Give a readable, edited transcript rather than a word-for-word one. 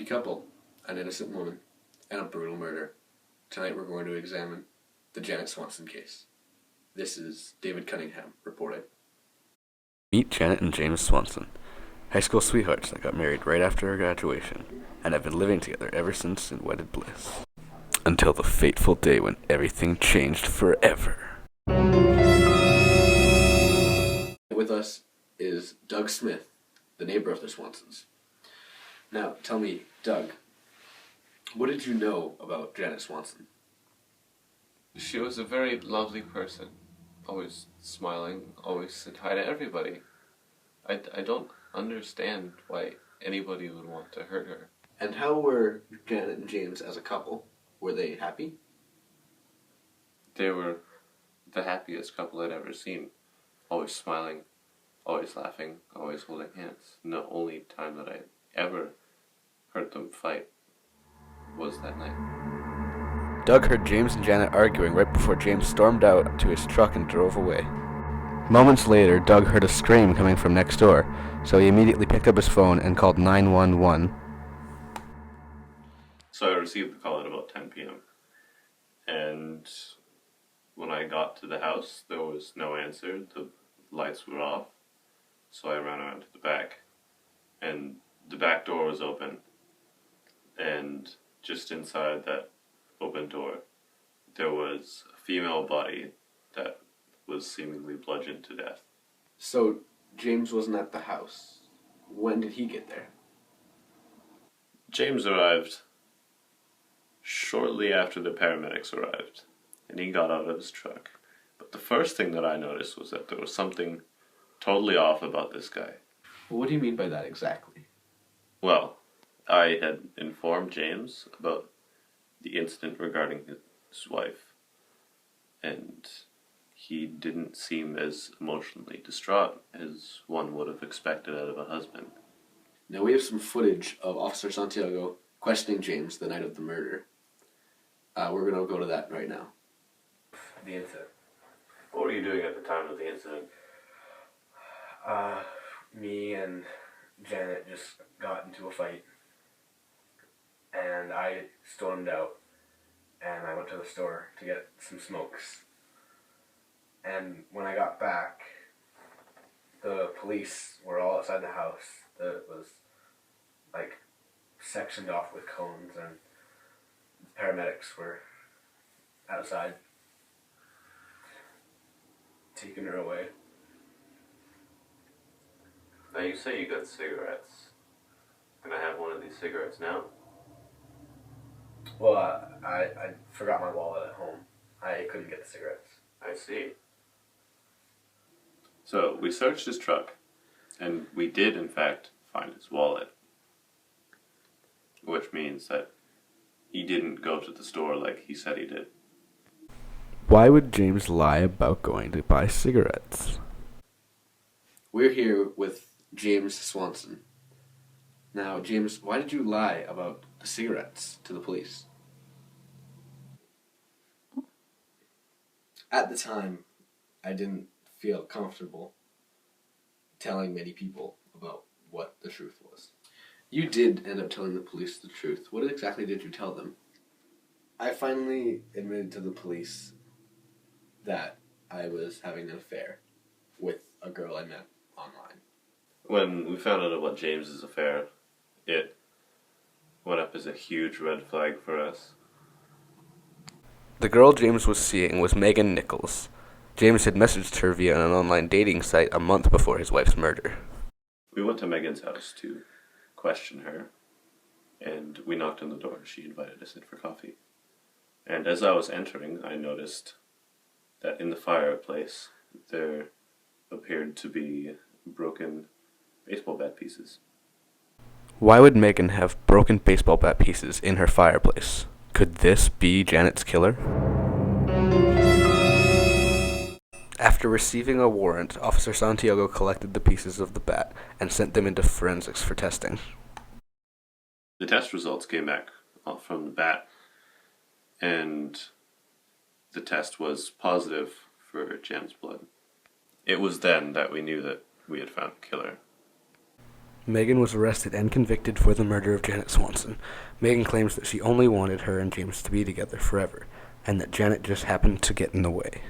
happy couple, an innocent woman, and a brutal murder. Tonight we're going to examine the Janet Swanson case. This is David Cunningham reporting. Meet Janet and James Swanson, high school sweethearts that got married right after her graduation, and have been living together ever since in wedded bliss. Until the fateful day when everything changed forever. With us is Doug Smith, the neighbor of the Swansons. Now, tell me, Doug, what did you know about Janet Swanson? She was a very lovely person, always smiling, always said hi to everybody. I don't understand why anybody would want to hurt her. And how were Janet and James as a couple? Were they happy? They were the happiest couple I'd ever seen. Always smiling, always laughing, always holding hands. The only time that I ever heard them fight was that night. Doug heard James and Janet arguing right before James stormed out to his truck and drove away. Moments later, Doug heard a scream coming from next door, so he immediately picked up his phone and called 911. So I received the call at about 10 p.m. And when I got to the house, there was no answer. The lights were off. So I ran around to the back. And the back door was open. And just inside that open door, there was a female body that was seemingly bludgeoned to death. So, James wasn't at the house. When did he get there? James arrived shortly after the paramedics arrived, and he got out of his truck. But the first thing that I noticed was that there was something totally off about this guy. Well, what do you mean by that exactly? Well, I had informed James about the incident regarding his wife, and he didn't seem as emotionally distraught as one would have expected out of a husband. Now, we have some footage of Officer Santiago questioning James the night of the murder. We're going to go to that right now. The incident. What were you doing at the time of the incident? Me and Janet just got into a fight, and I stormed out, and I went to the store to get some smokes. And when I got back, the police were all outside the house. That was like sectioned off with cones, and the paramedics were outside taking her away. Now you say you got cigarettes. Can I have one of these cigarettes now? Well, I forgot my wallet at home. I couldn't get the cigarettes. I see. So we searched his truck, and we did in fact find his wallet. Which means that he didn't go to the store like he said he did. Why would James lie about going to buy cigarettes? We're here with James Swanson. Now, James, why did you lie about the cigarettes to the police? At the time, I didn't feel comfortable telling many people about what the truth was. You did end up telling the police the truth. What exactly did you tell them? I finally admitted to the police that I was having an affair with a girl I met online. When we found out about James's affair, it went up as a huge red flag for us. The girl James was seeing was Megan Nichols. James had messaged her via an online dating site a month before his wife's murder. We went to Megan's house to question her, and we knocked on the door. She invited us in for coffee. And as I was entering, I noticed that in the fireplace there appeared to be broken baseball bat pieces. Why would Megan have broken baseball bat pieces in her fireplace? Could this be Janet's killer? After receiving a warrant, Officer Santiago collected the pieces of the bat and sent them into forensics for testing. The test results came back from the bat, and the test was positive for Jan's blood. It was then that we knew that we had found the killer. Megan was arrested and convicted for the murder of Janet Swanson. Megan claims that she only wanted her and James to be together forever, and that Janet just happened to get in the way.